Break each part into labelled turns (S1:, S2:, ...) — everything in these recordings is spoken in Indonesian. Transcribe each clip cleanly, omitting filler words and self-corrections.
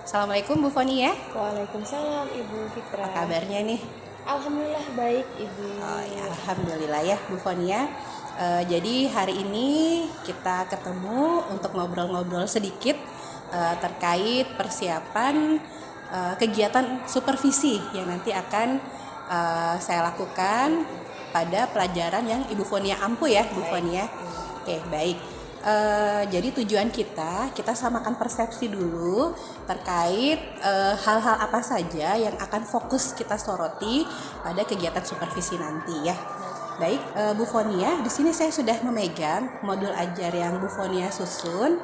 S1: Assalamualaikum Bu Foni ya.
S2: Waalaikumsalam Ibu Fitra.
S1: Apa kabarnya nih?
S2: Alhamdulillah baik Ibu.
S1: Oh ya, Alhamdulillah ya Bu Foni ya. Jadi hari ini kita ketemu untuk ngobrol-ngobrol sedikit terkait persiapan kegiatan supervisi yang nanti akan saya lakukan pada pelajaran yang Ibu Fonia ampu ya Bu Foni ya. Oke, baik. Jadi tujuan kita samakan persepsi dulu terkait hal-hal apa saja yang akan fokus kita soroti pada kegiatan supervisi nanti ya. Baik, Bu Fonia, di sini saya sudah memegang modul ajar yang Bu Fonia susun.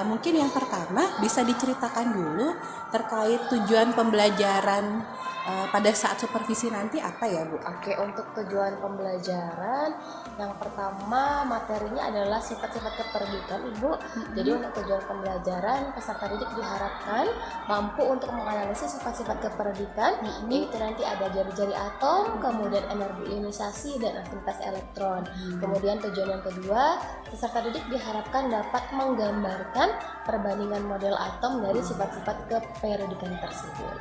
S1: Mungkin yang pertama bisa diceritakan dulu terkait tujuan pembelajaran pada saat supervisi nanti apa ya Bu?
S2: Oke, untuk tujuan pembelajaran yang pertama materinya adalah sifat-sifat keterdidikan Ibu. Jadi untuk tujuan pembelajaran peserta didik diharapkan mampu untuk menganalisis sifat-sifat keterdidikan, yaitu nanti ada jari-jari atom, kemudian energi ionisasi dan afinitas elektron. Kemudian tujuan yang kedua, peserta didik diharapkan dapat menggambarkan perbandingan model atom dari sifat-sifat keperiodikan tersebut.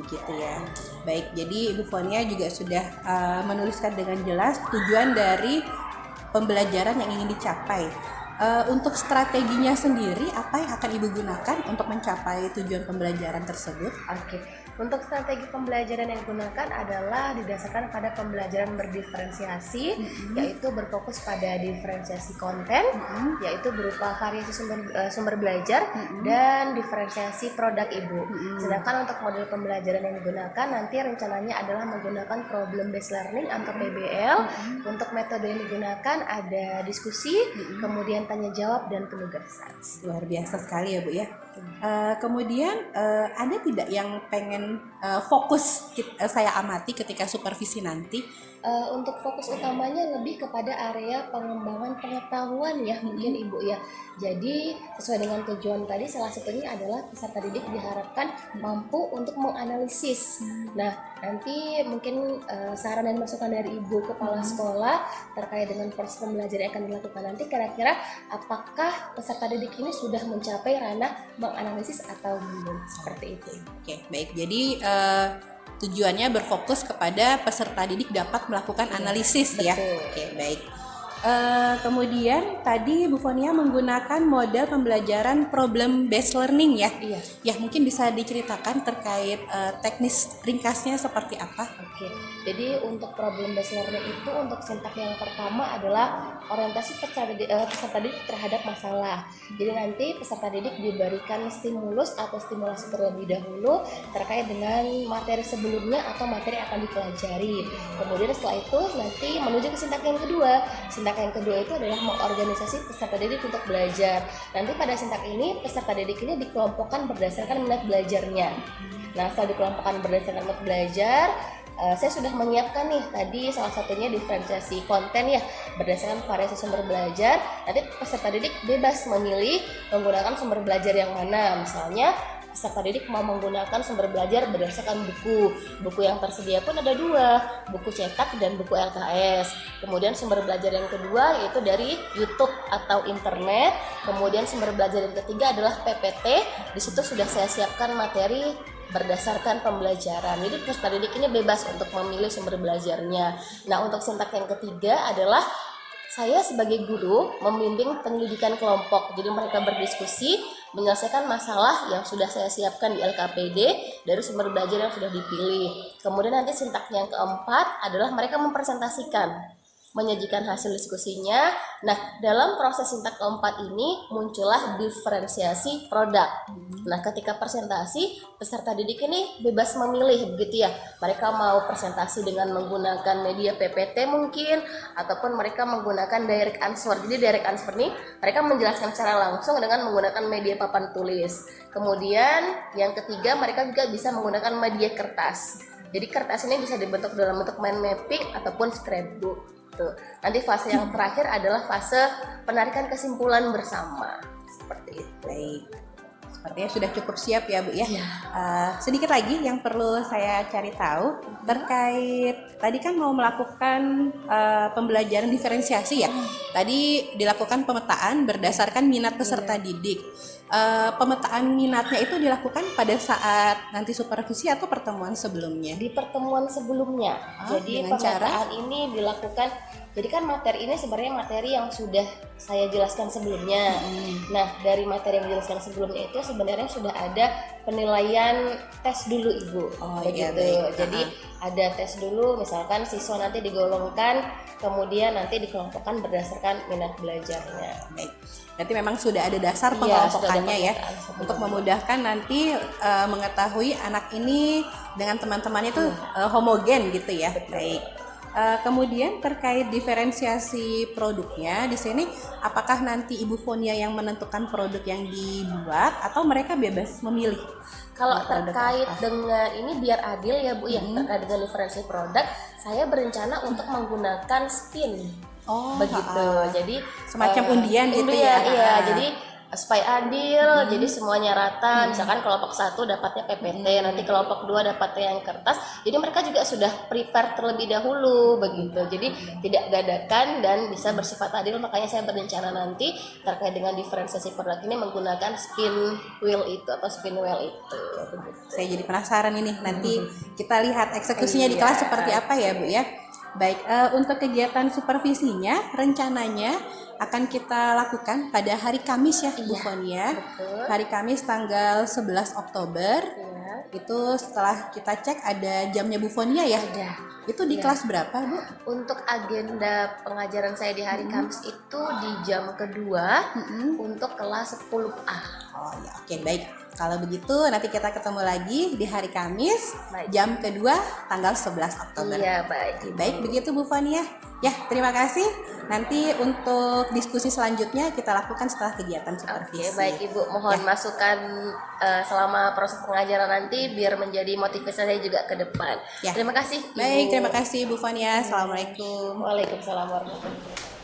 S1: Begitu ya. Baik, jadi Ibu Fonia juga sudah menuliskan dengan jelas tujuan dari pembelajaran yang ingin dicapai. Untuk strateginya sendiri, apa yang akan Ibu gunakan untuk mencapai tujuan pembelajaran tersebut?
S2: Oke, untuk strategi pembelajaran yang digunakan adalah didasarkan pada pembelajaran berdiferensiasi, yaitu berfokus pada diferensiasi konten, yaitu berupa variasi sumber belajar dan diferensiasi produk Ibu. Sedangkan untuk model pembelajaran yang digunakan nanti rencananya adalah menggunakan problem based learning atau PBL. Untuk metode yang digunakan ada diskusi, kemudian tanya jawab dan penugasan.
S1: Luar biasa sekali ya Bu ya. Kemudian ada tidak yang pengen fokus saya amati ketika supervisi nanti?
S2: Untuk fokus utamanya lebih kepada area pengembangan pengetahuan ya mungkin Ibu ya. Jadi sesuai dengan tujuan tadi salah satunya adalah peserta didik diharapkan mampu untuk menganalisis. Nah nanti mungkin saran dan masukan dari Ibu kepala sekolah terkait dengan proses pembelajaran yang akan dilakukan nanti, kira-kira apakah peserta didik ini sudah mencapai ranah menganalisis atau belum, seperti itu.
S1: Oke, baik. Jadi tujuannya berfokus kepada peserta didik dapat melakukan analisis ya. Oke, baik. Kemudian tadi Bu Fonia menggunakan model pembelajaran problem based learning ya.
S2: Iya.
S1: Ya, mungkin bisa diceritakan terkait teknis ringkasnya seperti apa?
S2: Oke, jadi untuk problem based learning itu untuk sintak yang pertama adalah orientasi peserta didik terhadap masalah. Jadi nanti peserta didik diberikan stimulus atau stimulasi terlebih dahulu terkait dengan materi sebelumnya atau materi yang akan dipelajari. Kemudian setelah itu nanti menuju ke sintak yang kedua. Sintak yang kedua itu adalah mengorganisasi peserta didik untuk belajar. Nanti pada sintak ini peserta didik ini dikelompokkan berdasarkan minat belajarnya. Nah setelah dikelompokkan berdasarkan minat belajar, saya sudah menyiapkan nih tadi salah satunya diferensiasi konten ya berdasarkan variasi sumber belajar. Nanti peserta didik bebas memilih menggunakan sumber belajar yang mana. Misalnya peserta didik mau menggunakan sumber belajar berdasarkan buku yang tersedia pun ada 2, buku cetak dan buku LKS. Kemudian sumber belajar yang kedua yaitu dari YouTube atau internet. Kemudian sumber belajar yang ketiga adalah PPT. Di situ sudah saya siapkan materi berdasarkan pembelajaran. Jadi peserta didik ini bebas untuk memilih sumber belajarnya. Nah untuk sintak yang ketiga adalah saya sebagai guru membimbing penyelidikan kelompok. Jadi mereka berdiskusi menyelesaikan masalah yang sudah saya siapkan di LKPD dari sumber belajar yang sudah dipilih. Kemudian nanti sintak yang keempat adalah mereka mempresentasikan, menyajikan hasil diskusinya. Nah, dalam proses sintak keempat ini muncullah diferensiasi produk. Nah, ketika presentasi, peserta didik ini bebas memilih begitu ya. Mereka mau presentasi dengan menggunakan media PPT mungkin, ataupun mereka menggunakan direct answer. Jadi direct answer ini mereka menjelaskan secara langsung dengan menggunakan media papan tulis. Kemudian yang ketiga mereka juga bisa menggunakan media kertas. Jadi kertas ini bisa dibentuk dalam bentuk mind mapping ataupun scrapbook. Nanti fase yang terakhir adalah fase penarikan kesimpulan bersama, seperti itu.
S1: Baik, sepertinya sudah cukup siap ya Bu ya. Sedikit lagi yang perlu saya cari tahu terkait tadi kan mau melakukan pembelajaran diferensiasi ya. Tadi dilakukan pemetaan berdasarkan minat peserta didik. pemetaan minatnya itu dilakukan pada saat nanti supervisi atau pertemuan sebelumnya?
S2: Di pertemuan sebelumnya. Jadi
S1: dengan
S2: pemetaan ini dilakukan, jadi kan materi ini sebenarnya materi yang sudah saya jelaskan sebelumnya. Nah, dari materi yang dijelaskan sebelumnya itu sebenarnya sudah ada penilaian tes dulu Ibu.
S1: Iya,
S2: begitu.
S1: baik.
S2: Jadi ada tes dulu, misalkan siswa nanti digolongkan, kemudian nanti dikelompokkan berdasarkan minat belajarnya.
S1: Baik. Berarti memang sudah ada dasar
S2: Iya,
S1: pengelompokannya ya,
S2: pemetaan sebelumnya.
S1: untuk memudahkan nanti mengetahui anak ini dengan teman-temannya itu homogen gitu ya. Baik. Kemudian terkait diferensiasi produknya di sini, apakah nanti Ibu Fonia yang menentukan produk yang dibuat atau mereka bebas memilih?
S2: Kalau
S1: produk
S2: terkait
S1: apa?
S2: dengan ini biar adil ya Bu ya, terkait dengan diferensi produk, saya berencana untuk menggunakan spin. Begitu. Jadi
S1: Semacam undian gitu
S2: ya.
S1: ya.
S2: Iya, jadi supaya adil, jadi semuanya rata. Misalkan kelompok 1 dapatnya PPT, nanti kelompok 2 dapatnya yang kertas. Jadi mereka juga sudah prepare terlebih dahulu begitu. Jadi tidak dadakan dan bisa bersifat adil. Makanya saya berencana nanti terkait dengan diferensiasi produk ini menggunakan spin wheel itu atau spin wheel itu. Begitu.
S1: Saya jadi penasaran ini, nanti kita lihat eksekusinya di kelas seperti apa ya Bu ya. Baik, untuk kegiatan supervisinya rencananya akan kita lakukan pada hari Kamis ya Bu Fonia.
S2: Betul.
S1: Hari Kamis tanggal 11 Oktober.
S2: Ya.
S1: Itu setelah kita cek ada jamnya Bu Fonia ya.
S2: Ada.
S1: Itu di kelas berapa Bu?
S2: Untuk agenda pengajaran saya di hari Kamis itu di jam kedua untuk kelas 10A.
S1: Oh ya, oke, baik. Kalau begitu nanti kita ketemu lagi di hari Kamis
S2: Baik.
S1: jam kedua tanggal 11 Oktober.
S2: Iya, baik.
S1: Baik, begitu Bu Fania. Ya, terima kasih. Nanti untuk diskusi selanjutnya kita lakukan setelah kegiatan supervisi.
S2: Oke, baik Ibu. Mohon masukan selama proses pengajaran nanti biar menjadi motivasi saya juga ke depan.
S1: Ya.
S2: Terima kasih Ibu.
S1: Baik, terima kasih Bu Fania. Assalamualaikum.
S2: Waalaikumsalam warahmatullahi wabarakatuh.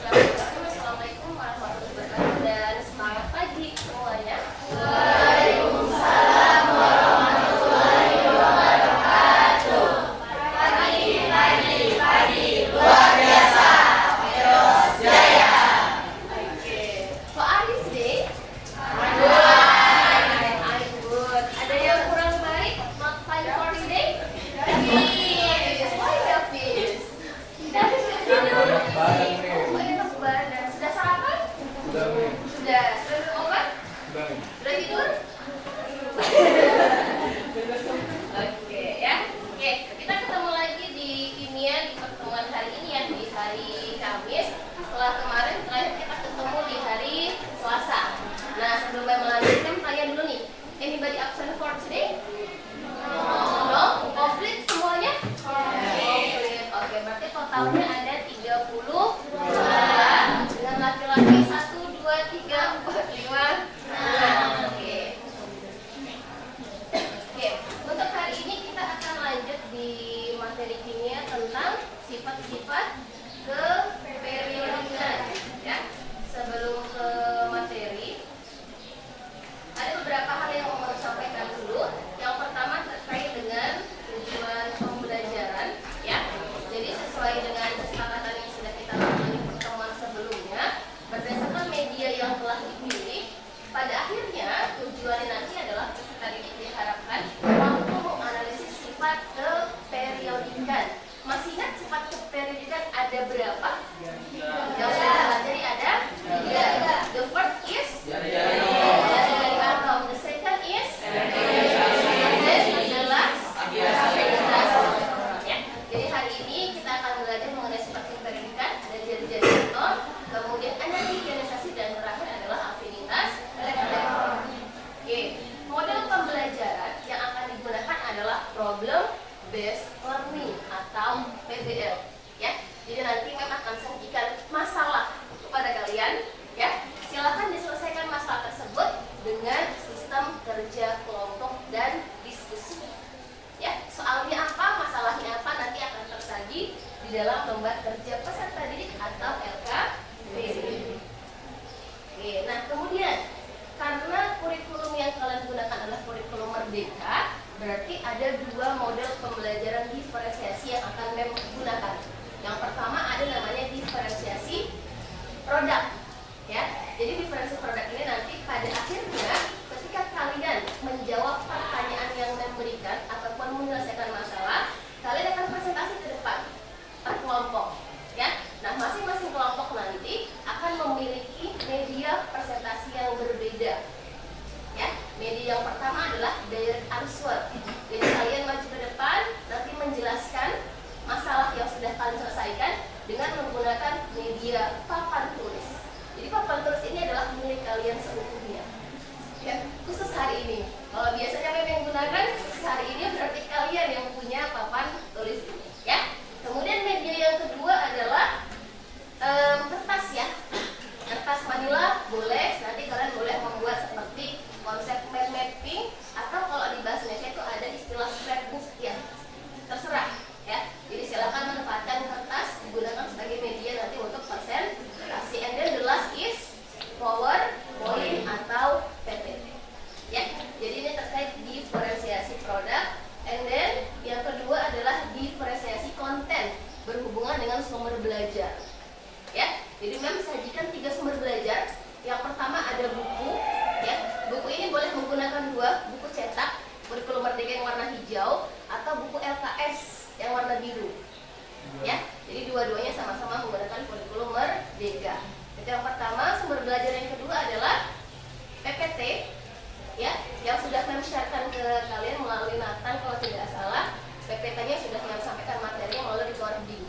S2: Assalamualaikum warahmatullahi wabarakatuh dan selamat pagi semuanya. So are you today? I'm good. Ada yang kurang baik? Not fine for today? Yes. Why Hafiz? Hafiz tidur. Oh, enak badan. Sudah sarapan? Sudah. Sudah minum obat? Sudah tidur? Oke ya. Oke, kita ketemu lagi di kimia di pertemuan hari ini ya, di hari Kamis. Setelah kemarin terakhir kita ketemu di hari Selasa. Nah, sebelum melanjutkan tanya dulu nih. Anybody absent for today? No? Complete semuanya? Complete. Oke, berarti totalnya ada 32. Dengan laki-laki 1, 2, 3, 4, 5, 6. Oke. Oke, untuk hari ini kita akan lanjut di materi kimia tentang sifat-sifat keperiodikan ya. Sebelum ke materi, ada beberapa hal yang mau saya sampaikan dulu. Yang pertama terkait dengan tujuan pembelajaran ya. Jadi sesuai dengan kesepakatan yang sudah kita lakukan di pertemuan sebelumnya, berdasarkan media yang telah Oke, nah kemudian karena kurikulum yang kalian gunakan adalah kurikulum merdeka, berarti ada dua model pembelajaran diferensiasi yang akan Mem gunakan. Yang pertama ada namanya diferensiasi produk, ya. Jadi diferensiasi produk ini nanti pada akhirnya ketika kalian menjawab pertanyaan yang Mem berikan ataupun menyelesaikan masalah, kalian akan presentasi ke depan per kelompok, ya. Nah, masing-masing kelompok nanti akan memiliki media presentasi yang berbeda. Ya, media yang pertama adalah direct answer. Jadi kalian maju ke depan, nanti menjelaskan masalah yang sudah kalian selesaikan dengan menggunakan media papan tulis. Jadi papan tulis ini adalah milik kalian seutuhnya. Ya, khusus hari ini. Kalau biasanya Mem yang gunakan, khusus hari ini berarti kalian yang punya papan tulis ini. Ya. Kemudian media yang kedua adalah kertas, ya. Kertas manila boleh, nanti kalian boleh membuat seperti konsep mind mapping, atau kalau di bahasa Indonesia itu ada istilah scrapbook, ya. Terserah, ya. Jadi silakan manfaatkan kertas digunakan sebagai media nanti untuk presentasi. And then the last is PowerPoint atau PPT. Ya. Jadi ini terkait diferensiasi produk. And then yang kedua adalah diferensiasi konten berhubungan dengan sumber belajar. Ya, jadi Mem sajikan 3 sumber belajar. Yang pertama ada buku, ya. Buku ini boleh menggunakan dua, buku cetak kurikulum merdeka yang warna hijau atau buku LKS yang warna biru. Ya, jadi dua-duanya sama-sama menggunakan kurikulum merdeka. Itu yang pertama. Sumber belajar yang kedua adalah PPT, ya, yang sudah Mem sharekan ke kalian melalui Nathan kalau tidak salah. PPT-nya sudah Mem sampaikan materinya melalui recording.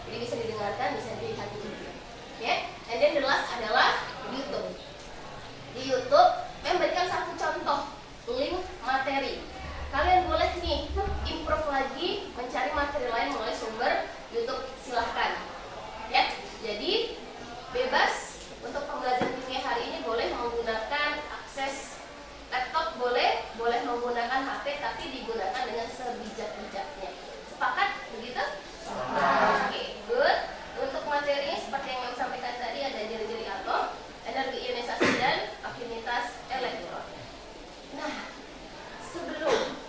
S2: Jadi bisa didengarkan, bisa dilihat juga. Ya, and then the last adalah YouTube. Di YouTube, Mem berikan satu contoh link materi. Kalian boleh nih improve lagi, mencari materi lain melalui sumber YouTube, silahkan. Ya, jadi bebas untuk pembelajaran dunia hari ini boleh menggunakan akses laptop, boleh menggunakan HP, tapi digunakan dengan sebijak-bijaknya. Sepakat begitu? Oke, good. Untuk materinya seperti yang Mem sampaikan tadi ada jari-jari atom, energi ionisasi dan afinitas elektron. Nah, sebelum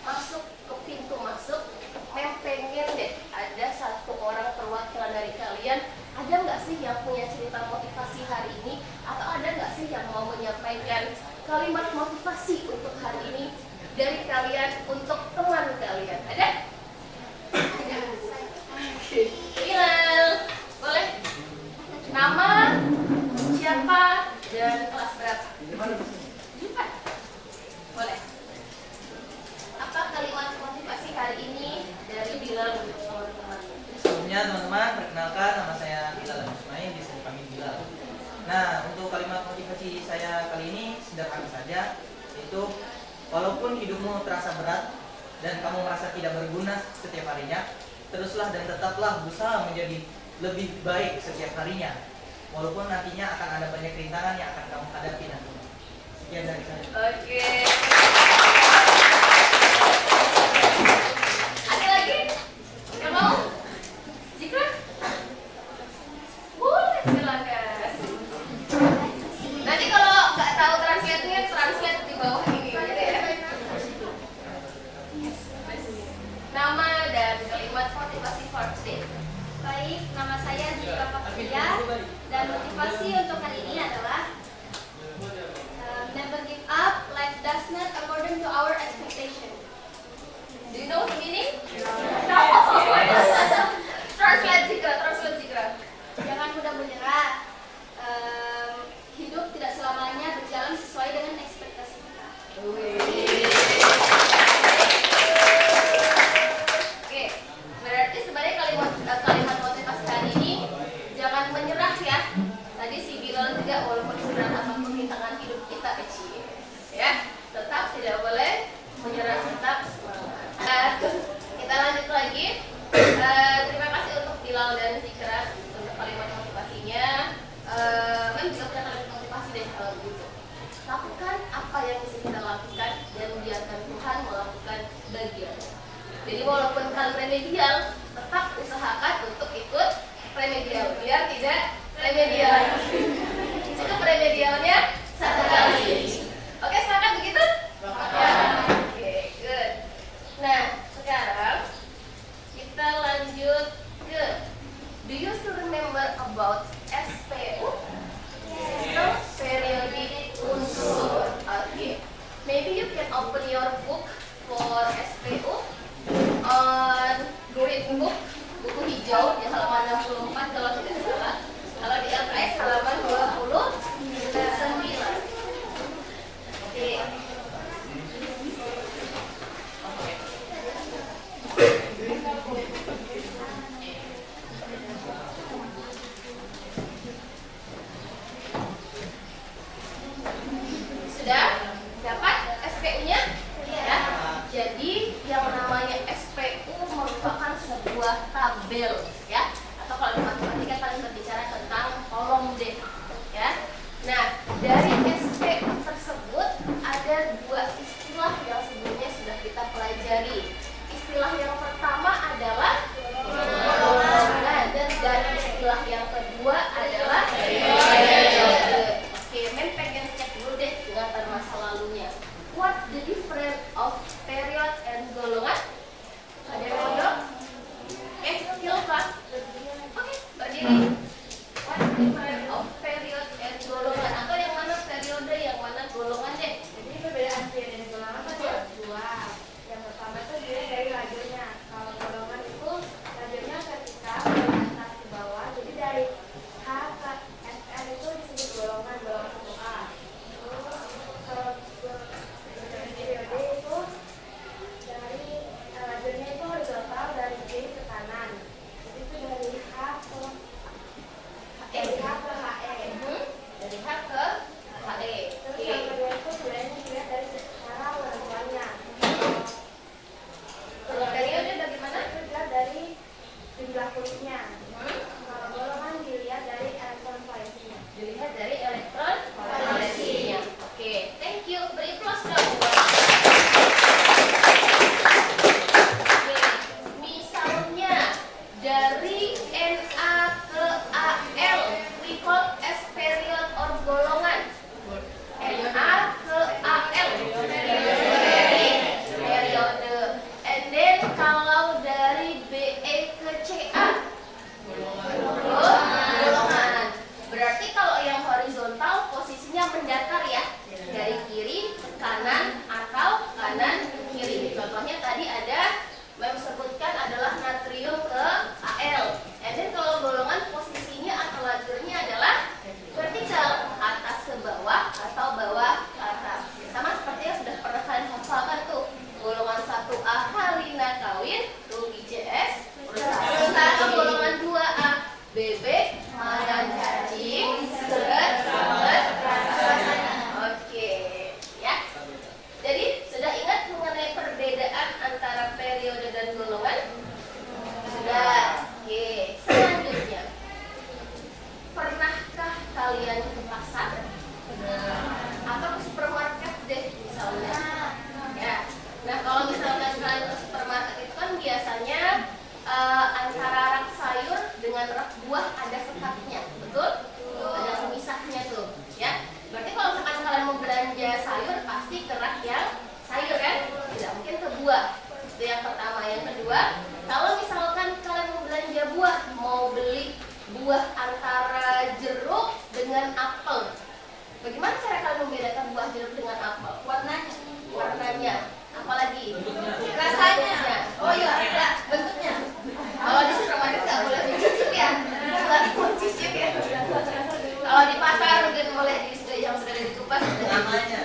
S2: masuk ke pintu masuk, Mem pengen deh ada satu orang perwakilan dari kalian. Ada nggak sih yang punya cerita motivasi hari ini? Atau ada nggak sih yang mau menyampaikan kalimat motivasi untuk hari ini dari kalian untuk teman kalian? Ada? Hilal, boleh? Nama, siapa, dan kelas berapa? 4. Boleh. Apa kalimat motivasi hari ini dari Bilal untuk teman-teman?
S3: Sebelumnya teman-teman, perkenalkan nama saya Bilal Musmain, bisa dipanggil Bilal. Nah, untuk kalimat motivasi saya kali ini sederhana saja, yaitu walaupun hidupmu terasa berat dan kamu merasa tidak berguna setiap harinya, teruslah dan tetaplah berusaha menjadi lebih baik setiap harinya, walaupun nantinya akan ada banyak rintangan yang akan kamu hadapi nanti. Sekian dari saya.
S2: Oke. Ada lagi? Yang mau? Zikra? Boleh, silakan. Nanti kalau nggak tahu translate-nya, translate di bawah ini, gitu ya. Nama dan kalimat motivasi for today.
S4: Baik, nama saya Zikra Fakria dan motivasi untuk hari ini adalah never give up, life does not according to our expectation.
S2: Do you know the meaning? No. Translate Zikra.
S4: Jangan mudah menyerah. Hidup tidak selamanya berjalan sesuai dengan ekspektasi kita.
S2: Oke, berarti sebenarnya kalimat motivasi hari ini jangan menyerah, ya. Tadi si Bilal juga walaupun seberat apapun rintangan hidup kita kecil, ya, tetap tidak boleh menyerah, tetap semangat. Kita lanjut lagi. Terima kasih untuk Bilal dan Zikra untuk kalimat motivasinya. Mem juga punya kalimat motivasi deh kalau begitu. Lakukan apa yang bisa kita lakukan dan biarkan Tuhan melakukan bagian. Jadi walaupun kalian remedial, tetap usahakan untuk ikut remedial biar tidak remedial. Cukup remedial. idealnya 1 kali. Oke, sepakat begitu? Ya. Oke, good. Nah, sekarang kita lanjut ke, do you still remember about SPU? Sistem periodik unsur. Oke. Maybe you can open your book for SPU on green book, buku hijau di halaman 64 kalau tidak salah. Kalau di LKS halaman 29. Oke. Sudah dapat SPU-nya? Ya. Jadi yang namanya SPU merupakan sebuah tabel, ya. Atau kalau di matematika paling berbicara tentang kolom D, ya. Nah, dari SPU tersebut ada 2 istilah yang sebelumnya sudah kita pelajari. Istilah yang pertama adalah golongan, dan istilah yang kedua adalah periode. Oke, men pengen cek dulu deh ingatan masa lalunya. What the difference of period and golongan? Ada yang mau jawab? Hilfa. Oke, berdiri. What the difference of period and golongan? Atau yang mana periode, yang mana golongan deh?
S5: Jadi perbedaan periode dan golongan kan ada 2. Yang pertama itu dilihat dari lajurnya. Kalau golongan itu lajurnya vertikal dari atas ke bawah. Jadi dari H ke SL itu disebut golongan 1A. Terus kalau periode itu dari lajurnya itu horizontal dari kiri ke kanan. Jadi itu dari H ke HE.
S2: Dari H ke HE.
S5: Terus yang kedua itu sebenarnya dilihat dari cara penentuannya.
S2: Kalau periode bagaimana?
S5: Itu dilihat dari jumlah kulitnya. Kalau golongan dilihat dari elektron valensinya.
S2: Dilihat dari elektron valensinya. Oke, thank you. Beri plus dong. Oke, misalnya dari Na ke Al, we call as period or golongan. Na ke Al, periode. And then kalau dari Be ke Ca, golongan. Berarti kalau yang horizontal posisinya mendatar ya, dari kiri ke kanan atau kanan ke kiri. Contohnya tadi ada Mem sebutkan adalah natrium ke Al. And then kalau golongan posisinya atau lajurnya adalah vertikal, atas ke bawah atau bawah ke atas. Sama seperti yang sudah pernah kalian hafalkan tuh. Golongan 1A Halina kawin, Rugi CS, atau golongan 2A bebek, manan cacing, seret, seret, oke, ya. Jadi sudah ingat mengenai perbedaan antara periode dan golongan? Sudah. Oke, selanjutnya, pernahkah kalian ke pasar atau ke supermarket deh misalnya? Ya. Nah, kalau misalkan kalian ke supermarket itu kan biasanya antara rak sayur dengan rak buah ada sekatnya, betul? Ada pemisahnya tuh, ya. Berarti kalau misalkan kalian mau belanja sayur pasti ke rak yang sayur kan? Tidak mungkin ke buah. Itu yang pertama. Yang kedua, kalau misalkan kalian mau belanja buah, mau beli buah antara jeruk dengan apel, bagaimana cara kalian membedakan buah jeruk dengan apel? Warnanya, apalagi rasanya. Oh iya, ada bentuknya. Kalau di supermarket nggak boleh dicicip ya, nggak mau cicip ya. Kalau di pasar mungkin boleh yang sudah dikupas
S3: Namanya.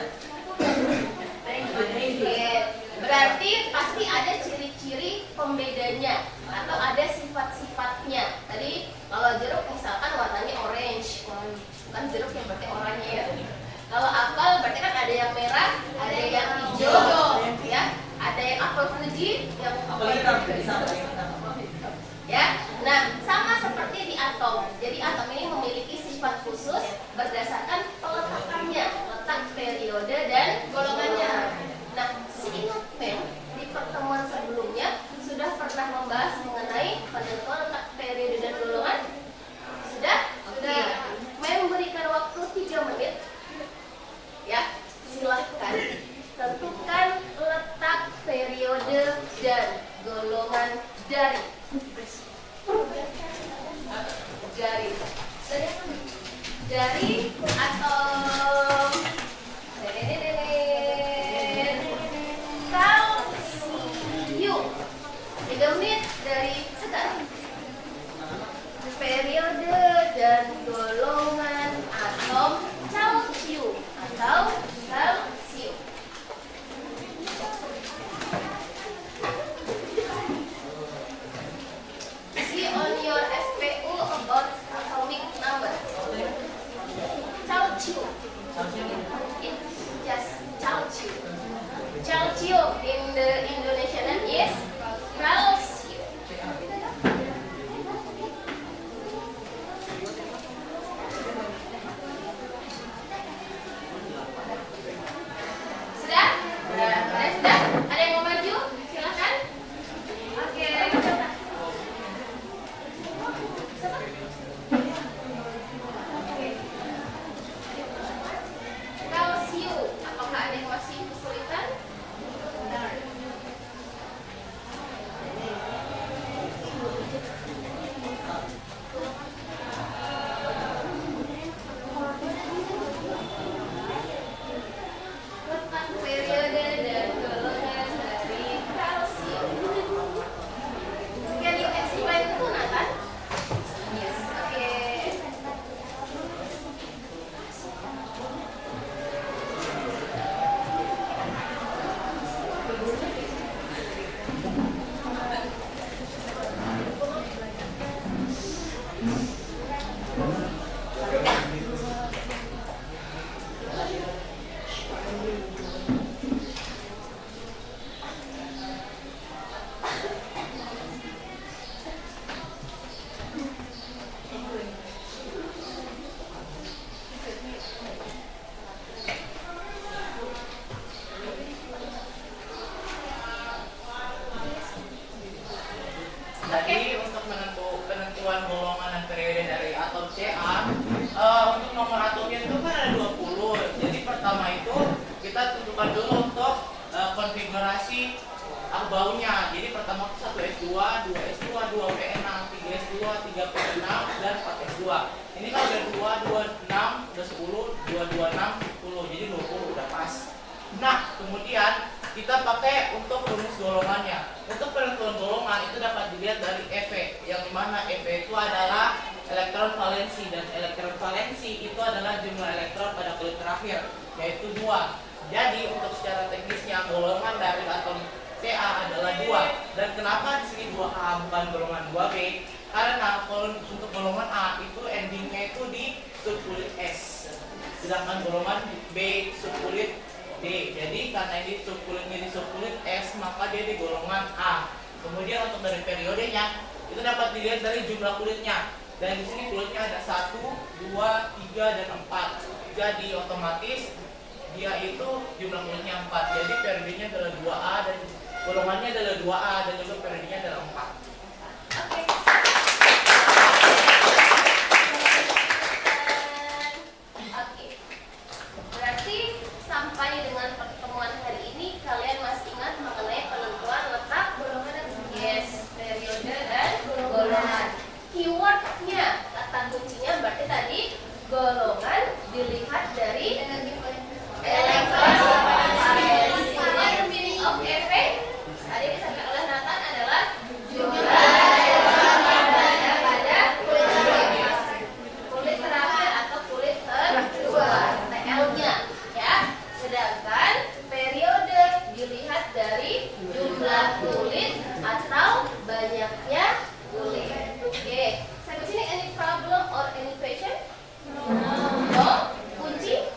S2: Berarti pasti ada ciri-ciri pembedanya atau ada sifat-sifatnya. Tadi kalau jeruk misalkan warnanya orange, bukan jeruk yang berarti oranye ya. Kalau apel berarti kan ada yang merah, ada yang hijau, ya. Ada yang apel Fuji, yang
S3: Apel hitam,
S2: ya. Nah, sama seperti di atom. Jadi atom ini memiliki sifat khusus berdasarkan peletakannya, letak periode dan golongannya. Nah, seingat Mem di pertemuan sebelumnya sudah pernah membahas mengenai penentuan letak periode dan golongan. Sudah? Sudah. Mem berikan waktu 3 menit Jari. Jari. Jari atau kalsium. 3 menit dari sekarang. Periode dan golongan atom kalsium atau kalsium. See on your SPU about atomic number. Calcium. It's just calcium. Calcium in the Indonesian name is calcium. Sudah? Kalian sudah? Ada yang mau maju? Silakan. Oke. Kalsium. Apakah ada yang masih kesulitan? Letak periode dan golongan dari kalsium. Can you explain itu, Nathan? Yes. Oke.
S6: Jadi untuk penentuan golongan dan periode dari atom Ca, untuk nomor atomnya itu kan ada 20. Jadi pertama itu kita tentukan dulu untuk konfigurasi baunya. Jadi pertama itu 1s2, 2s2, 2p6, 3s2, 3p6, dan 4s2. Ini kalau udah 2, 26, udah 10, 2, 26, 10. Jadi 20 udah pas. Nah, kemudian kita pakai untuk rumus golongannya. Untuk penentuan golongan itu dapat dilihat dari EV, yang dimana EV itu adalah elektron valensi, dan elektron valensi itu adalah jumlah elektron pada kulit terakhir, yaitu 2. Jadi untuk secara teknisnya golongan dari atom Ca adalah 2. Dan kenapa di sini 2A bukan golongan 2B? Karena kalau untuk golongan A itu endingnya itu di subkulit S, sedangkan golongan B subkulit D. Jadi karena ini subkulitnya di subkulit S, maka dia di golongan A. Kemudian untuk dari periodenya itu dapat dilihat dari jumlah kulitnya. Dan di sini kulitnya ada 1, 2, 3, dan 4. Jadi otomatis dia itu jumlah kulitnya 4. Jadi periodenya adalah 2A dan golongannya adalah 2A dan juga periodenya adalah 4.
S2: Oke. Oke. Berarti sampai dengan pertemuan hari ini kalian masih ingat mengenai penentuan letak golongan, yes, periode dan golongan. Keywordnya, kata kuncinya berarti tadi golongan dilihat dari elektron valensi. The meaning of EV tadi disampaikan oleh Nathan adalah jumlah elektron yang berada pada kulit terakhir atau kulit kedua, TL-nya, ya. Sedangkan periode dilihat dari jumlah kulit atau banyaknya kulit. Oke, sampai sini any problem or any question? No. Kunci?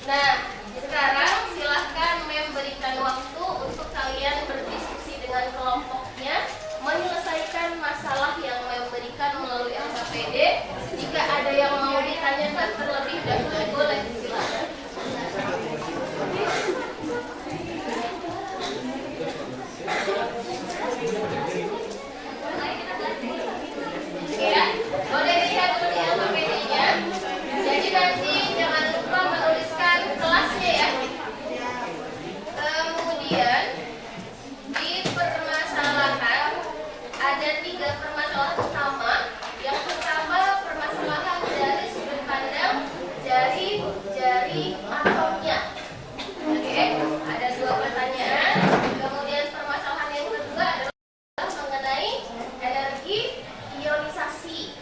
S2: Nah, sekarang silahkan memberikan waktu untuk kalian berdiskusi dengan kelompoknya, menyelesaikan masalah yang memberikan melalui LKPD. Jika ada yang mau ditanyakan terlebih dahulu, boleh silakan. Ya, boleh lihat dulu di LKPD-nya. Jadi nanti jangan lupa menuliskan kelasnya ya. Kemudian di permasalahan ada 3 permasalahan utama. Yang pertama permasalahan dari sudut pandang jari atomnya. Oke, ada 2 pertanyaan. Kemudian permasalahan yang kedua adalah mengenai energi ionisasi.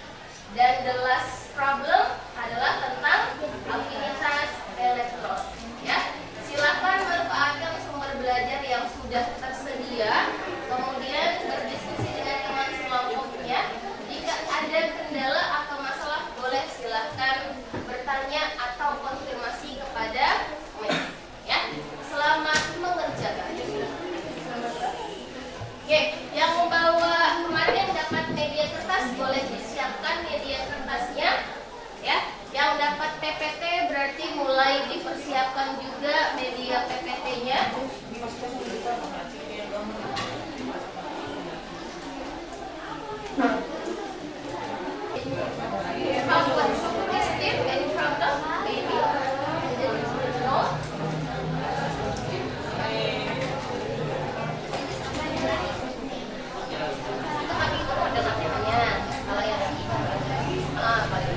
S2: Dan the last problem adalah tentang afinitas elektron. Ya, silakan manfaatkan sumber belajar yang sudah tersedia. Kemudian berdiskusi dengan teman sekelompoknya. Jika ada kendala atau masalah, boleh silakan bertanya atau konfirmasi kepada Miss. Ya, selamat mengerjakan. Oke, yang membawa kemarin dapat media kertas boleh disiapkan media kertasnya. Ya, yang dapat PPT berarti mulai dipersiapkan juga media PPT-nya. How was this tip? Any problem? Maybe. No? Tapi itu ada latihannya. Kalau yang paling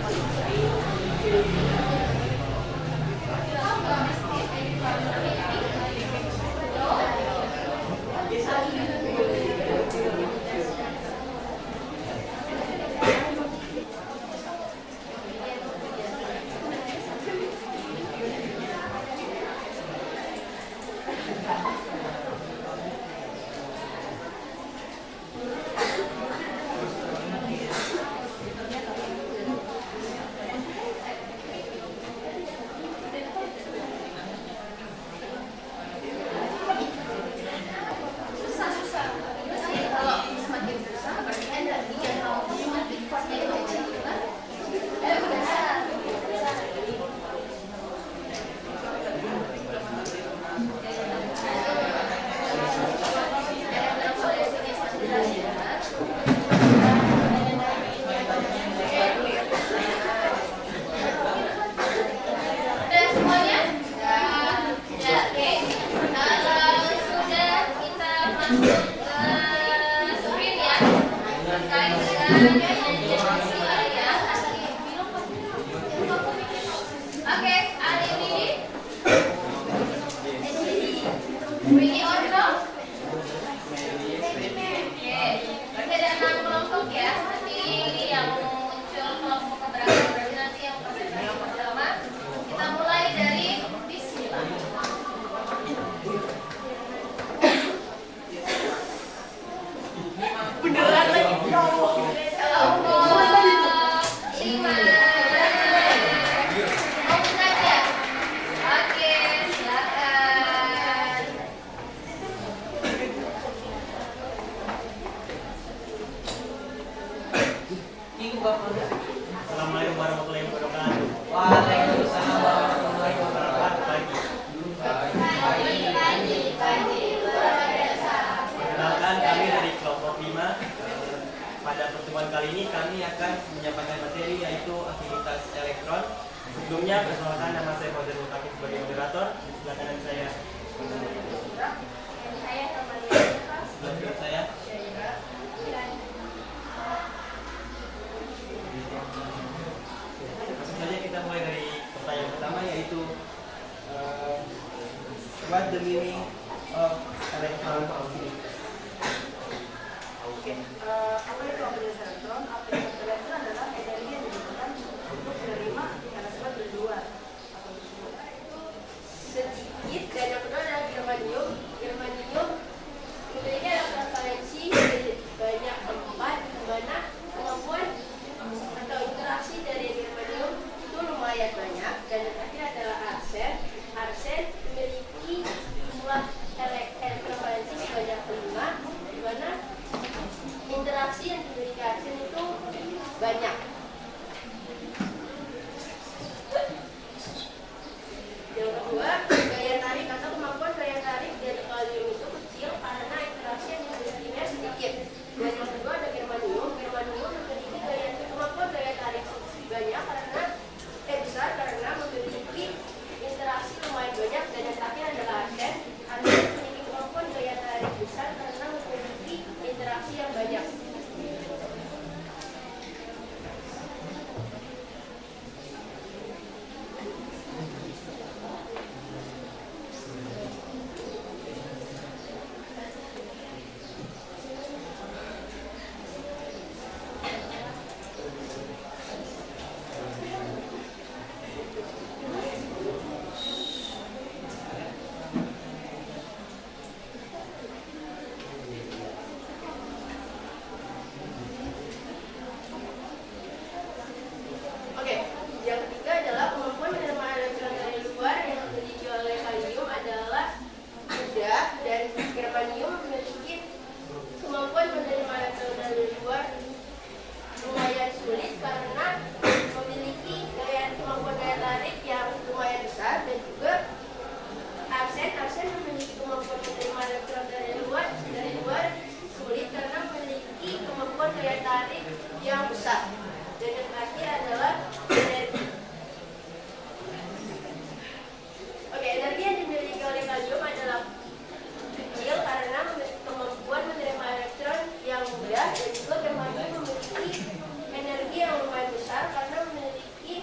S7: Assalamualaikum warahmatullahi wabarakatuh.
S3: Waalaikumsalam warahmatullahi wabarakatuh.
S7: Perkenalkan, kami dari kelompok 5. Pada pertemuan kali ini kami akan menyampaikan materi yaitu afinitas elektron. Sebelumnya perkenalkan, nama saya Fauzan Mutakin sebagai moderator. Di sebelah kanan saya. Sebelah kiri saya. Langsung saja kita mulai dari pertanyaan pertama yaitu what the meaning of electron affinity?
S8: Apa itu afinitas elektron? Afinitas elektron adalah energi yang dibutuhkan untuk menerima karena sebab berdua atau berdua.
S2: Sedikit, dan yang kedua adalah germanium. Germanium memiliki prevalensi banyak tempat di mana kemampuan atau interaksi dari germanium itu lumayan banyak. Dan yang terakhir adalah arsen. kedua, gaya tarik atau kemampuan gaya tarik dari kalium itu kecil karena interaksi yang dimilikinya sedikit. Dan yang kedua ada germanium. Germanium memiliki kemampuan gaya tarik banyak karena besar karena memiliki interaksi lumayan banyak. Dan yang terakhir adalah arsen. Arsen memiliki kemampuan gaya tarik besar karena memiliki interaksi yang banyak. Oke, yang ketiga adalah kemampuan menerima elektron dari luar yang dimiliki oleh kalium adalah mudah, dan germanium memiliki kemampuan menerima elektron dari luar lumayan sulit karena memiliki kemampuan daya tarik yang lumayan besar. Dan juga arsen memiliki kemampuan menerima elektron dari luar sulit karena memiliki kemampuan daya tarik yang besar. Dan yang terakhir adalah energi. Oke, energi yang dimiliki oleh kalium adalah kecil karena kemampuan menerima elektron yang mudah. Dan juga germanium memiliki energi yang lumayan besar karena memiliki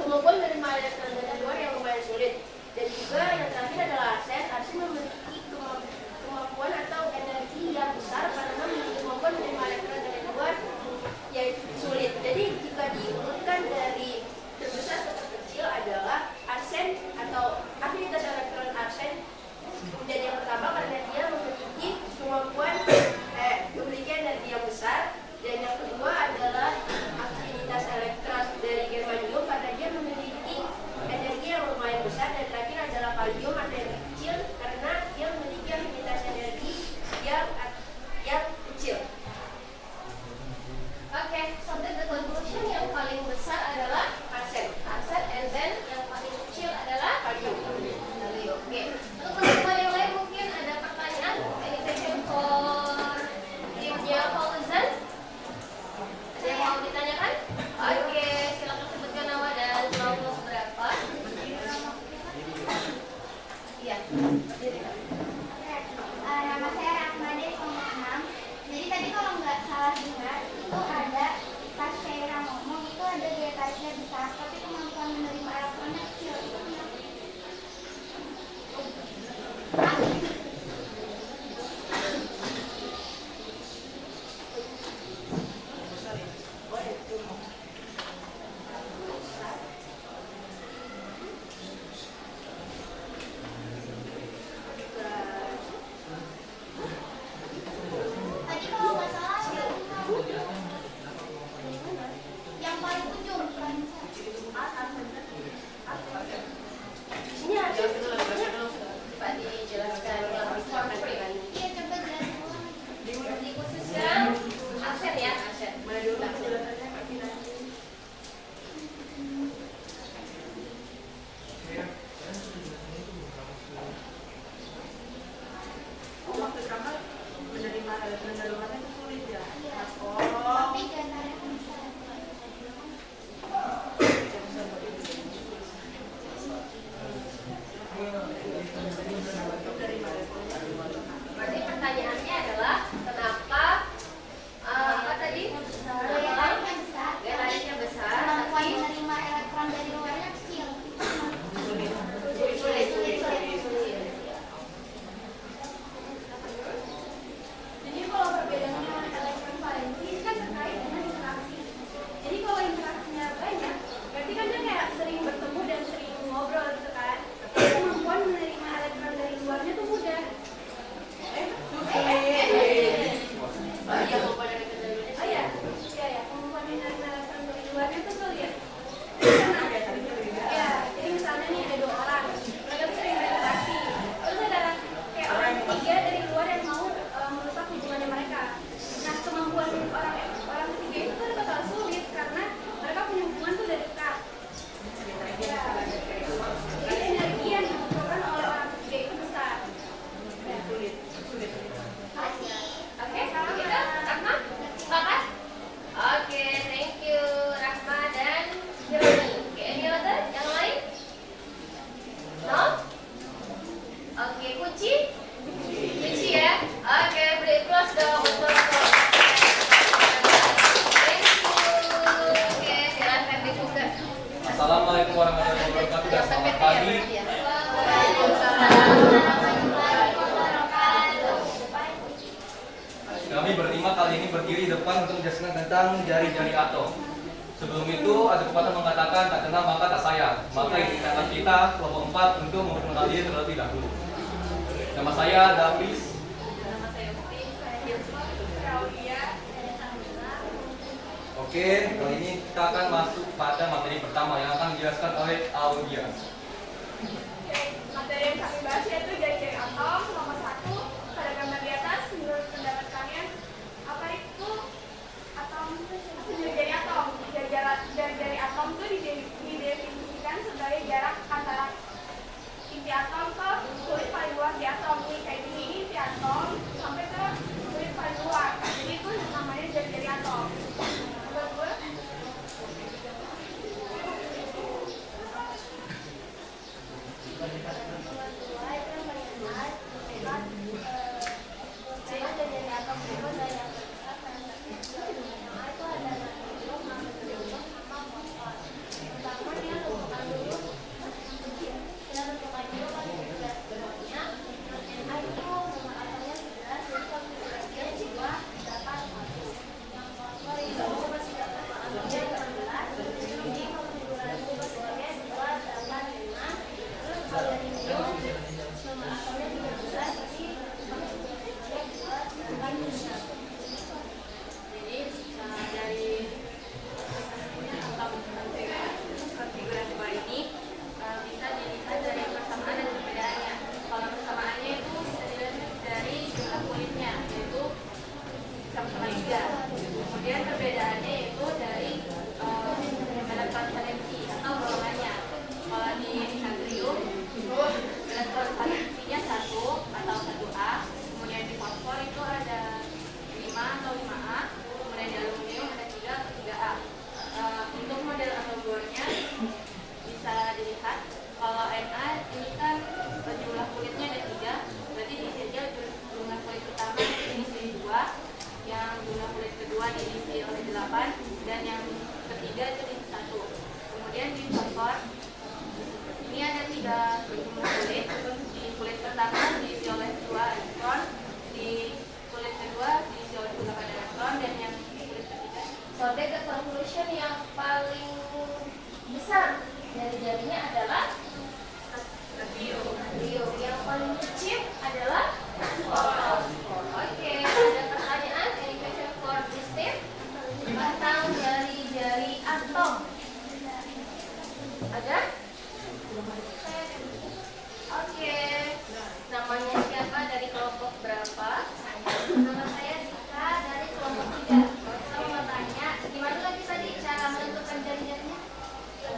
S2: kemampuan menerima elektron dari luar yang lumayan sulit. Dan juga yang terakhir adalah arsen. Arsen memiliki kemampuan atau energi yang besar karena memiliki kemampuan menerima elektron dari luar yang sulit. Jadi jika diurutkan dari terbesar ke terkecil adalah arsen atau aktivitas elektron arsen menjadi yang pertama karena dia memiliki kemampuan memiliki energi yang besar. Dan yang kedua adalah aktivitas elektron dari germanium karena dia memiliki energi yang lumayan besar. Dan terakhir adalah kalium atau yang kecil karena dia memiliki aktivitas energi yang kecil.
S4: Oke, sampai the conclusion yang paling besar adalah arsen, and then yang paling kecil adalah kalium. Oke, untuk teman-teman yang lain mungkin ada pertanyaan? Any question for timnya Fauzan? Ada yang mau ditanyakan? Oke, silakan sebutkan nama dan kelompok berapa. Iya.
S5: Nama saya Rahma dari kelompok 6. Jadi tadi kalau nggak salah dengar itu ada pas Syaira ngomong itu ada daya tariknya besar tapi kemampuan menerima elektronnya kecil. Itu kenapa? Tadi kalau nggak salah yang paling ujung kan?
S2: Di sini ada Pak dijelaskan yang bersama dengan
S5: Iya, coba jelasin.
S4: Dikhususkan arsen ya, arsen.
S2: mana dulu penjelasannya Kak Tina?
S8: Oh, maksud kamu menerima elektron dari luarnya itu sulit ya? Oh,
S5: Tapi daya tariknya besar.
S4: Berarti pertanyaannya adalah kenapa apa tadi?
S5: Daya tariknya besar.
S4: Daya tariknya besar,
S5: Kemampuan
S4: tapi
S5: menerima elektron dari luarnya kecil.
S4: sulit.
S5: Jadi kalau perbedaannya elektron valensi kan terkait dengan interaksi. Jadi kalau interaksinya banyak, berarti kan dia kayak sering bertemu dan sering ngobrol gitu kan. Kemampuan menerima elektron dari luarnya tuh mudah.
S9: tentang jari-jari atom. Sebelum itu ada pepatah mengatakan tak kenal maka tak sayang. Maka izinkan kita kelompok 4 untuk memperkenalkan diri terlebih dahulu. Nama saya Davis.
S5: Nama saya Uti, saya Hilma, Claudia,
S9: Oke, kali ini kita akan masuk pada materi pertama yang akan dijelaskan oleh Audia.
S5: materi yang kami bahas yaitu jari-jari atom. Nomor 1, pada gambar di atas, menurut pendapat kalian, apa itu atom? Jari-jari atom. Jari-jari atom itu didefinisikan sebagai jarak antara inti atom ke kulit paling luar di atom. Nih, kayak gini, ini inti atom sampai ke kulit paling luar. Jadi itu namanya jari-jari atom. Nomor 2, kemudian perbedaannya itu dari elektron valensi atau golongannya. Kalau di natrium itu elektron valensinya 1 atau 1A, kemudian di fosfor itu ada 5 atau 5A, kemudian di aluminium ada 3 atau 3A. Untuk model atom bornya bisa dilihat kalau Na ini kan jumlah kulitnya ada 3, berarti diisi aja jumlah kulit pertama diisi 2, yang jumlah kulit kedua diisi oleh 8, dan yang ketiga itu diisi 1. Kemudian di fosfor ini ada 3 jumlah kulit. Di kulit pertama diisi oleh 2 elektron, di kulit kedua diisi oleh 8 elektron, dan yang kulit ketiga.
S4: So, the conclusion yang paling besar dari jarinya adalah natrium. Yang paling kecil adalah fosfor. Oke, ada pertanyaan? Any question for this tip? Tentang jari-jari atom. Ada? Oke. Namanya siapa, dari kelompok berapa? Nama saya Dika, dari kelompok 3. Saya mau tanya, gimana lagi tadi cara menentukan jari-jarinya?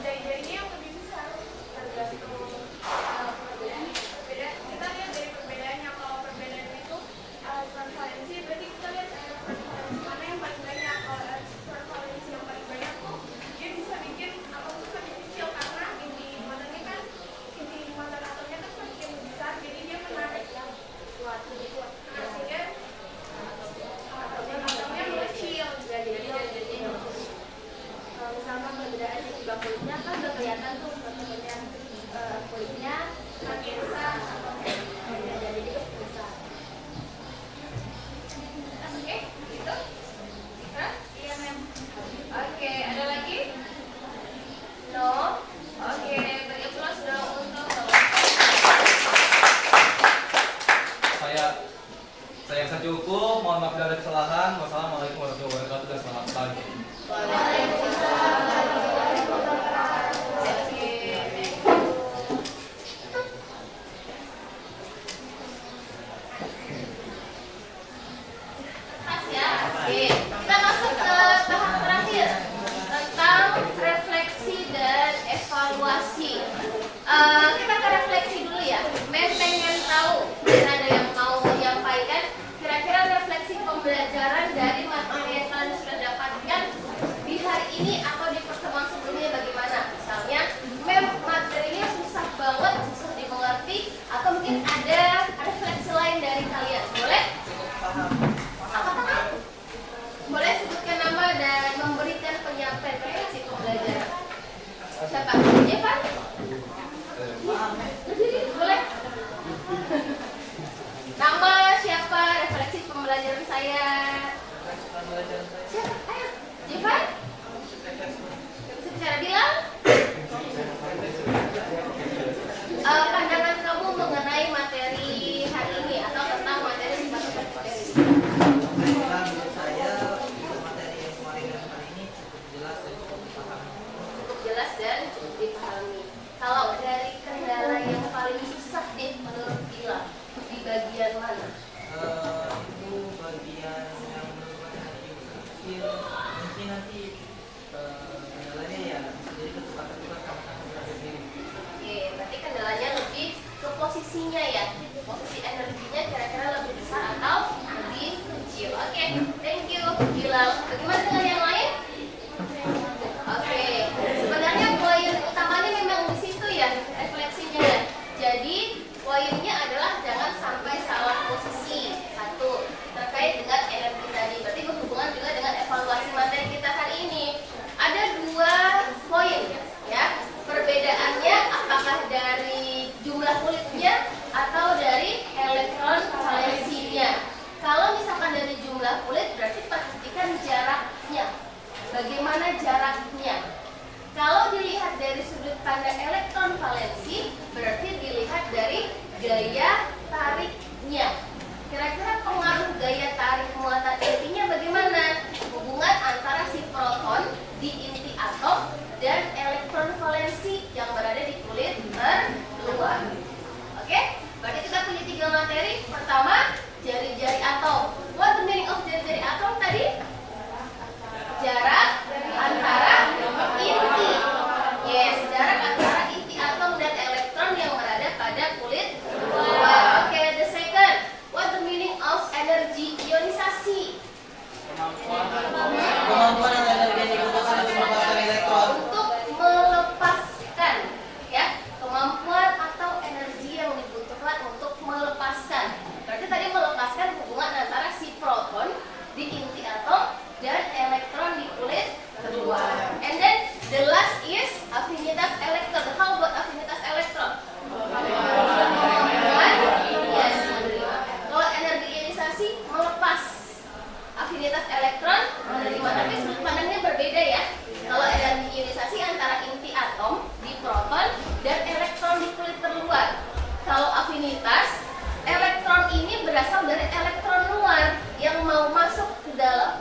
S5: Jari-jarinya yang lebih besar tergantung perbedaan. Kita lihat dari perbedaannya. Kalau perbedaan itu elektron valensi, berarti kita lihat elektron valensi mana yang paling banyak. Kalau elektron valensi yang paling banyak tuh dia bisa bikin atom itu semakin kecil, karena inti motornya kan, inti motor atomnya kan semakin besar, jadi dia menarik yang kuat, lebih kuat. Nah, sehingga atomnya mengecil.
S4: Jadi sama perbedaannya juga kulitnya kan udah kelihatan tuh perbedaannya, kulitnya makin besar atau jadi itu besar.
S5: Oke, gitu. Hah? Iya, mem.
S4: Oke, ada lagi? No? Oke, beri aplaus dong untuk
S9: Saya yang cukup, mohon maaf bila ada kesalahan. Wassalamualaikum warahmatullahi wabarakatuh dan selamat pagi.
S4: Oke, kita masuk ke tahap terakhir tentang refleksi dan evaluasi. Kita ke refleksi dulu ya. Men pengen tahu, mungkin ada yang mau menyampaikan kira-kira refleksi pembelajaran dari posisinya ya. Posisi energinya kira-kira lebih besar atau lebih kecil. Oke, thank you. Bilal, bagaimana dengan yang lain? Oke, sebenarnya poin utamanya memang di situ ya, refleksinya ya. Jadi poinnya adalah jangan sampai salah posisi. Satu, terkait dengan energi tadi. Berarti berhubungan juga dengan evaluasi materi kita hari ini. Ada 2 poin ya. Perbedaannya apakah dari jumlah kulitnya atau dari elektron valensinya. Kalau misalkan dari jumlah kulit berarti perhatikan jaraknya. Bagaimana jaraknya? Kalau dilihat dari sudut pandang elektron valensi, berarti dilihat dari gaya tariknya. Kira-kira pengaruh gaya tarik muatan intinya bagaimana? Hubungan antara si proton di inti atom dan elektron valensi yang berada di kulit terluar. Oke? Berarti kita punya 3 materi. Pertama, jari-jari atom. What the meaning of jari-jari atom tadi? Jarak antara inti. Yes, jarak antara inti atom dan elektron yang berada pada kulit luar. Oke, the second. What the meaning of energi ionisasi?
S3: Kemampuan atau energi yang digunakan untuk melepaskan elektron.
S4: Untuk melepaskan, ya, kemampuan atau energi yang dibutuhkan untuk melepaskan. Berarti tadi melepaskan hubungan antara si proton di inti atom dan elektron di kulit terluar. And then the last is afinitas elektron. How about afinitas elektron? Yes, menerima. Kalau energi ionisasi melepas, afinitas elektron menerima. Tapi sudut pandangnya berbeda ya. Kalau energi ionisasi antara inti atom di proton dan elektron di kulit terluar. Kalau afinitas, elektron ini berasal dari elektron luar yang mau masuk ke dalam.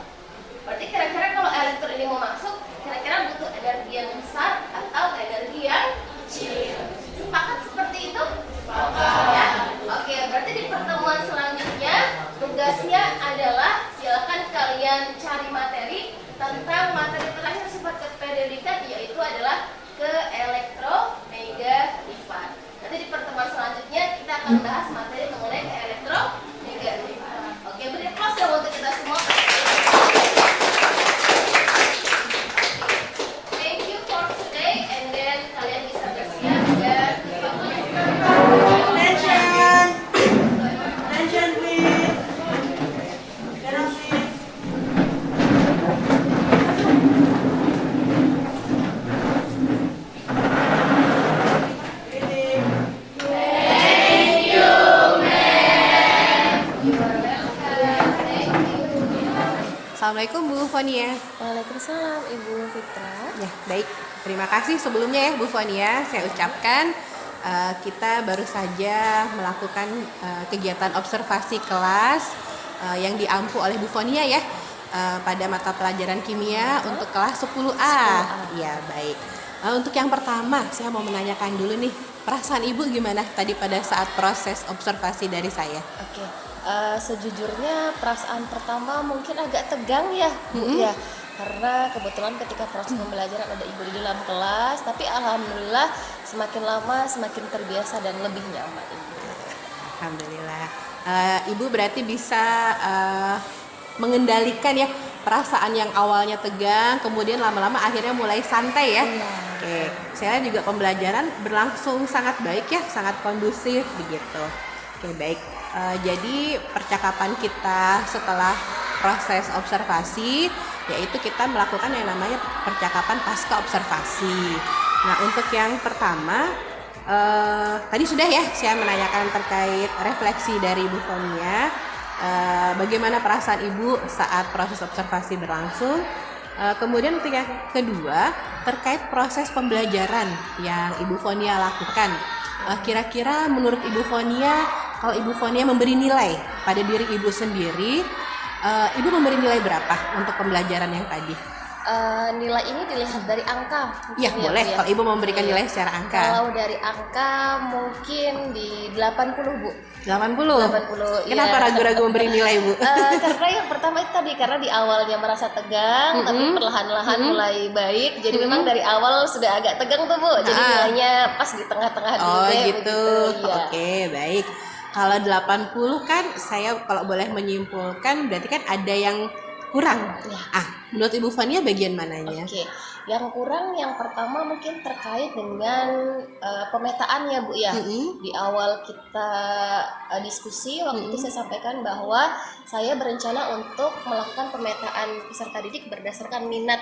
S4: Berarti kira-kira kalau elektron ini mau masuk, kira-kira butuh energi yang besar atau energi yang kecil. Sepakat seperti itu? Ya. Oke, berarti di pertemuan selanjutnya tugasnya adalah silakan kalian cari materi tentang materi terakhir sifat keperiodikan, yaitu adalah ke elektronegatifan. Nanti di pertemuan selanjutnya kita akan bahas materi mengenai ke elektronegatifan. Oke, beri aplaus dong untuk kita semua. Thank you for today, and then kalian bisa bersiap dan
S8: Attention! Attention please! Get up please! Ready?
S1: Assalamualaikum Bu Fonia.
S2: Waalaikumsalam Ibu Fitra.
S1: Ya, baik. Terima kasih sebelumnya ya Bu Fonia. Saya ucapkan kita baru saja melakukan kegiatan observasi kelas yang diampu oleh Bu Fonia ya pada mata pelajaran kimia untuk kelas 10A. Ya, baik. Untuk yang pertama, saya mau menanyakan dulu nih, perasaan Ibu gimana tadi pada saat proses observasi dari saya?
S2: Oke. Sejujurnya perasaan pertama mungkin agak tegang ya, Bu ya. Karena kebetulan ketika proses pembelajaran ada ibu di dalam kelas, tapi alhamdulillah semakin lama semakin terbiasa dan lebih nyaman Ibu.
S1: Alhamdulillah. Ibu berarti bisa mengendalikan ya perasaan yang awalnya tegang, kemudian lama-lama akhirnya mulai santai ya.
S2: Iya.
S1: Oke, saya juga pembelajaran berlangsung sangat baik ya, sangat kondusif begitu. Oke, baik. Jadi percakapan kita setelah proses observasi, yaitu kita melakukan yang namanya percakapan pasca observasi. Nah, untuk yang pertama, tadi sudah ya saya menanyakan terkait refleksi dari Ibu Fonia, bagaimana perasaan Ibu saat proses observasi berlangsung. Kemudian untuk yang kedua, terkait proses pembelajaran yang Ibu Fonia lakukan. Kira-kira menurut Ibu Fonia, kalau Ibu Fonia memberi nilai pada diri Ibu sendiri, Ibu memberi nilai berapa untuk pembelajaran yang tadi?
S2: nilai ini dilihat dari angka.
S1: Iya,
S2: mungkin
S1: boleh.
S2: Bu,
S1: Kalau Ibu memberikan
S2: Iya.
S1: nilai secara angka.
S2: Kalau dari angka mungkin di 80 Bu.
S1: 80.
S2: 80.
S1: Kenapa
S2: iya.
S1: ragu-ragu memberi nilai, Bu?
S2: Karena yang pertama itu tadi, karena di awalnya merasa tegang, tapi perlahan-lahan mulai baik. Jadi memang dari awal sudah agak tegang tuh Bu. Jadi nilainya pas di tengah-tengah dulu
S1: Oh
S2: deh,
S1: gitu.
S2: begitu. Iya.
S1: Oke, baik. Kalau 80 kan saya kalau boleh menyimpulkan berarti kan ada yang kurang.
S2: Ya.
S1: Menurut Ibu Fania bagian mananya?
S2: Oke, yang kurang yang pertama mungkin terkait dengan pemetaannya Bu ya. Di awal kita diskusi waktu itu saya sampaikan bahwa saya berencana untuk melakukan pemetaan peserta didik berdasarkan minat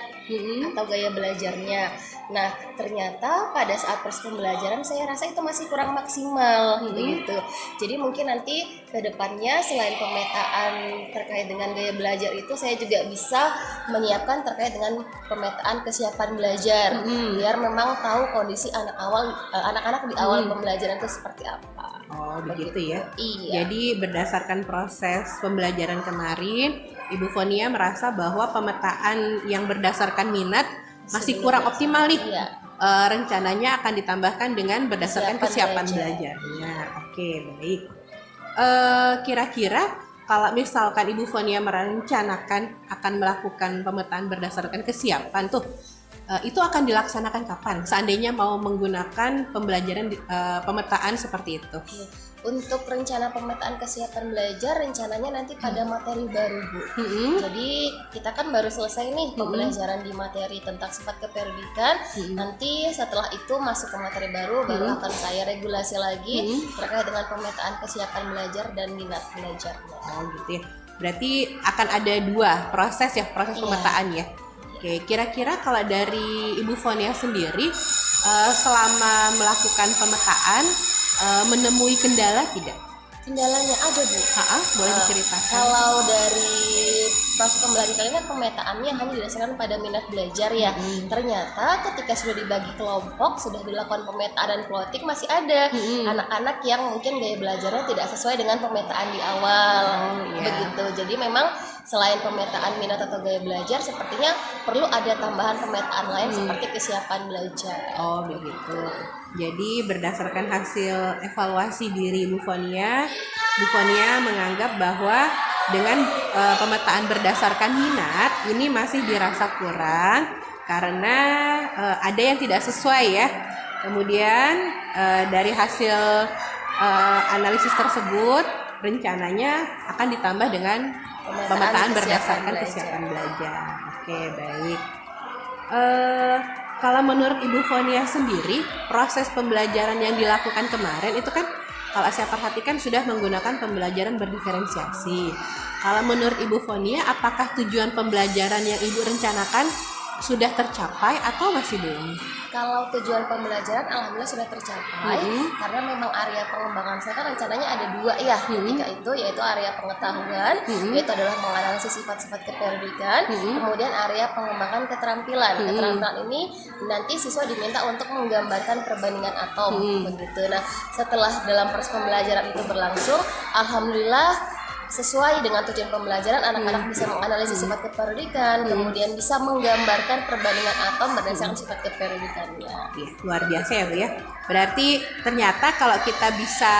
S2: atau gaya belajarnya. Nah, ternyata pada saat proses pembelajaran saya rasa itu masih kurang maksimal begitu. Jadi mungkin nanti ke depannya selain pemetaan terkait dengan gaya belajar itu saya juga bisa menyiapkan terkait dengan pemetaan kesiapan belajar biar memang tahu kondisi anak-anak di awal pembelajaran itu seperti apa.
S1: Oh, begitu ya.
S2: Iya.
S1: Jadi berdasarkan proses pembelajaran kemarin, Ibu Fonia merasa bahwa pemetaan yang berdasarkan minat masih kurang optimal nih.
S2: Iya.
S1: Rencananya akan ditambahkan dengan berdasarkan kesiapan belajarnya. Oke, baik. Kira-kira kalau misalkan Ibu Fonia merencanakan akan melakukan pemetaan berdasarkan kesiapan tuh, itu akan dilaksanakan kapan? Seandainya mau menggunakan pemetaan seperti itu.
S2: Untuk rencana pemetaan kesiapan belajar rencananya nanti pada materi baru Bu. Jadi kita kan baru selesai nih pembelajaran di materi tentang sifat keperiodikan. Nanti setelah itu masuk ke materi baru akan saya regulasi lagi terkait dengan pemetaan kesiapan belajar dan minat belajarnya.
S1: Oh gitu ya. Berarti akan ada dua proses pemetaan ya. Oke, kira-kira kalau dari Ibu Fonia sendiri selama melakukan pemetaan menemui kendala tidak?
S2: Kendalanya ada Bu.
S1: Boleh diceritakan?
S2: Kalau dari proses pembelajaran ini pemetaannya hanya didasarkan pada minat belajar ya. Ternyata ketika sudah dibagi kelompok, sudah dilakukan pemetaan dan plotting, masih ada anak-anak yang mungkin gaya belajarnya tidak sesuai dengan pemetaan di awal. Begitu. Jadi memang selain pemetaan minat atau gaya belajar, sepertinya perlu ada tambahan pemetaan lain seperti kesiapan belajar.
S1: Oh begitu. Jadi berdasarkan hasil evaluasi diri Bu Fonia menganggap bahwa dengan pemetaan berdasarkan minat ini masih dirasa kurang karena ada yang tidak sesuai ya. Kemudian dari hasil analisis tersebut rencananya akan ditambah dengan pemetaan berdasarkan kesiapan belajar. Oke, baik. Kalau menurut Ibu Fonia sendiri, proses pembelajaran yang dilakukan kemarin itu kan kalau saya perhatikan sudah menggunakan pembelajaran berdiferensiasi. Kalau menurut Ibu Fonia, apakah tujuan pembelajaran yang Ibu rencanakan sudah tercapai atau masih belum?
S2: Kalau tujuan pembelajaran alhamdulillah sudah tercapai karena memang area pengembangan saya kan rencananya ada dua ya ketika itu, yaitu area pengetahuan yaitu adalah menganalisis sifat-sifat keperiodikan, kemudian area pengembangan keterampilan. Keterampilan ini nanti siswa diminta untuk menggambarkan perbandingan atom begitu. Nah, setelah dalam proses pembelajaran itu berlangsung, alhamdulillah sesuai dengan tujuan pembelajaran, anak-anak bisa menganalisis sifat keperiodikan, kemudian bisa menggambarkan perbandingan atom berdasarkan sifat keperiodikannya.
S1: Ya, luar biasa ya Bu ya. Berarti ternyata kalau kita bisa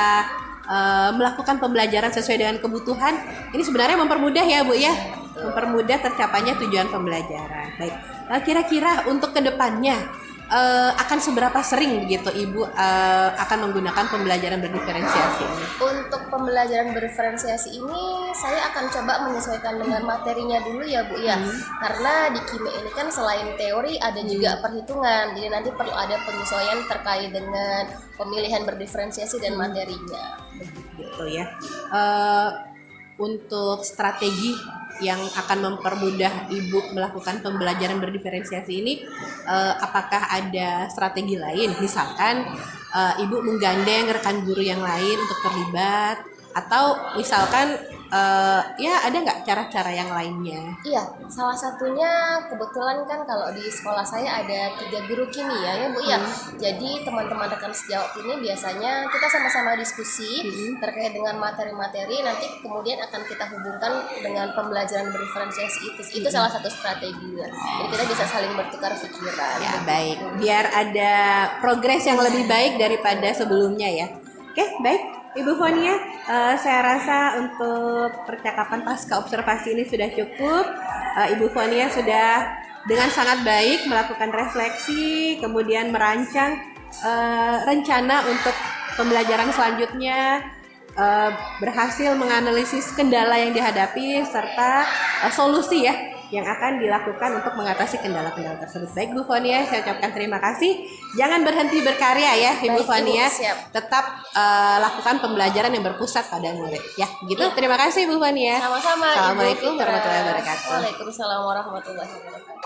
S1: melakukan pembelajaran sesuai dengan kebutuhan, ini sebenarnya mempermudah ya Bu ya, mempermudah tercapainya tujuan pembelajaran. Baik, kira-kira untuk kedepannya akan seberapa sering begitu Ibu akan menggunakan pembelajaran berdiferensiasi ini?
S2: Untuk pembelajaran berdiferensiasi ini saya akan coba menyesuaikan dengan materinya dulu ya Bu ya. Karena di kimia ini kan selain teori ada juga perhitungan. Jadi nanti perlu ada penyesuaian terkait dengan pemilihan berdiferensiasi dan materinya.
S1: Begitu ya. Untuk strategi yang akan mempermudah Ibu melakukan pembelajaran berdiferensiasi ini, apakah ada strategi lain? Misalkan Ibu menggandeng rekan guru yang lain untuk terlibat, atau misalkan ya ada nggak cara-cara yang lainnya?
S2: Iya, salah satunya kebetulan kan kalau di sekolah saya ada 3 guru kimia ya Bu ya. Jadi teman-teman rekan sejawat ini biasanya kita sama-sama diskusi terkait dengan materi-materi, nanti kemudian akan kita hubungkan dengan pembelajaran berdiferensiasi itu salah satu strateginya. Jadi kita bisa saling bertukar pikiran.
S1: Ya baik, biar ada progres yang lebih baik daripada sebelumnya ya. Oke, baik. Ibu Fonia, saya rasa untuk percakapan pasca observasi ini sudah cukup. Ibu Fonia sudah dengan sangat baik melakukan refleksi, kemudian merancang rencana untuk pembelajaran selanjutnya, berhasil menganalisis kendala yang dihadapi serta solusi ya yang akan dilakukan untuk mengatasi kendala-kendala tersebut. Baik Bu Fonia, saya ucapkan terima kasih. Jangan berhenti berkarya ya Ibu
S2: Baik,
S1: Fonia.
S2: Ibu, siap.
S1: Tetap lakukan pembelajaran yang berpusat pada murid. Ya, gitu. Terima kasih Bu Fonia.
S2: Sama-sama. Ibu
S1: Assalamualaikum
S2: Fitra.
S1: warahmatullahi wabarakatuh.
S2: Waalaikumsalam warahmatullahi wabarakatuh.